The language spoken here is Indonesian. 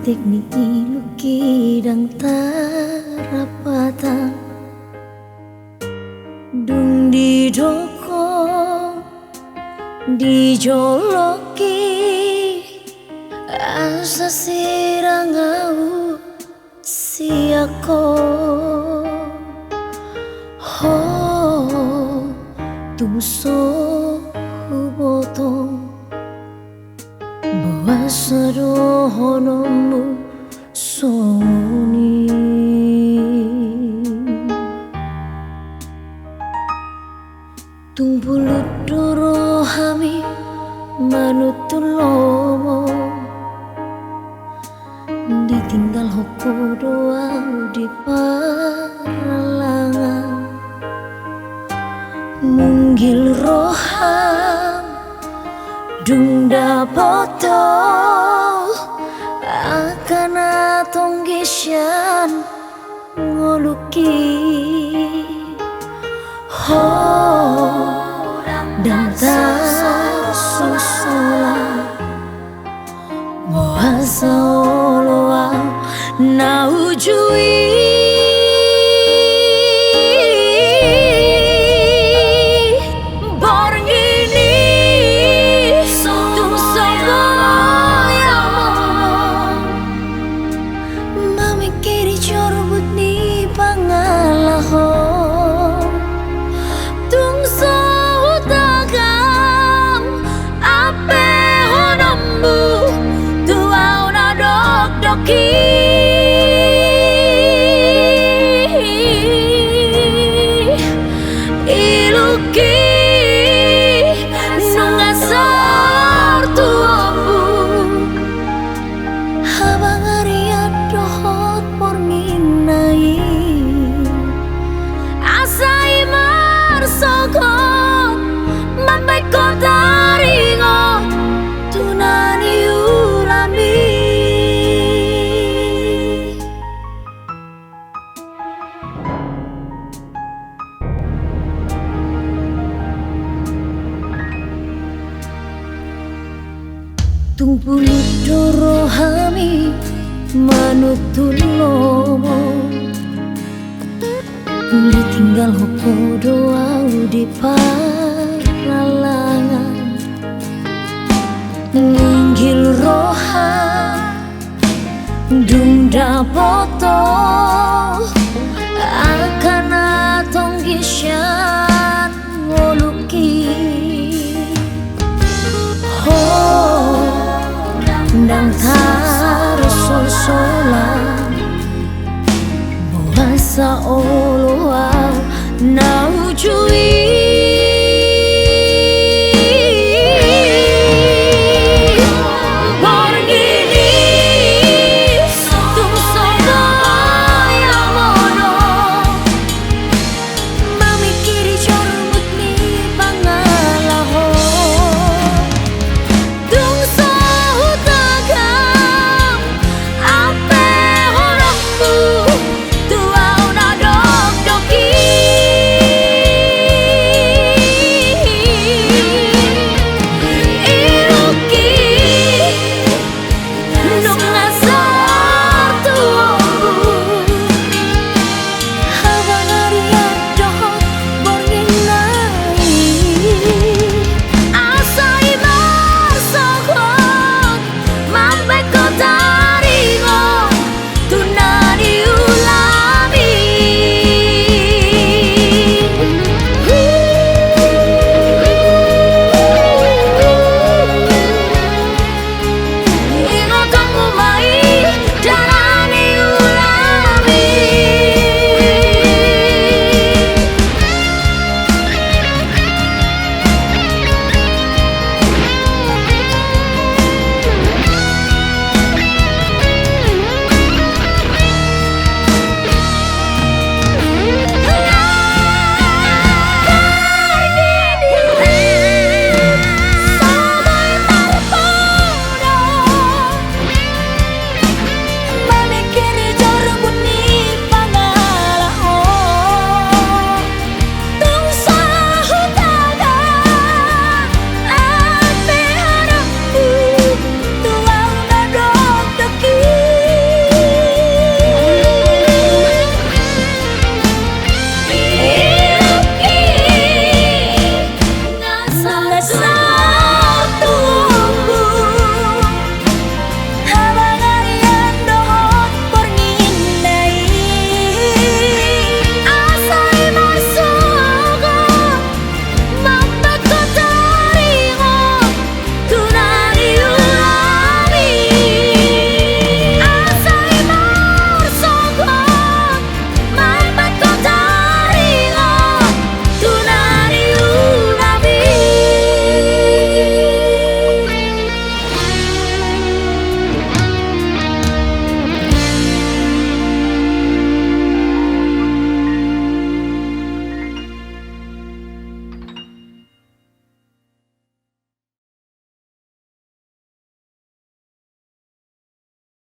teknik iluki dang tarapatang dung di doko di joloki asa sirang au si ako ho tumuso hubotong Bawasa dohonomu soni Tumbulut dorohami manutulomo Ditinggal hoko doau di paralangan Munggil roham dung dapoto akan atong gisyan ngoluki ho dan tak susula moasa oloa na ujui Iluki nungasar tuamu habang ariat dohot porminai asai marsogot mampai kotaringo tunani ulami Tumpulit dorohami manutulomo Ditinggal hoko doau di paralangan Ninggil roha dung dapoto akan atong gisyan ngoluki Nang harus sosolan Buasa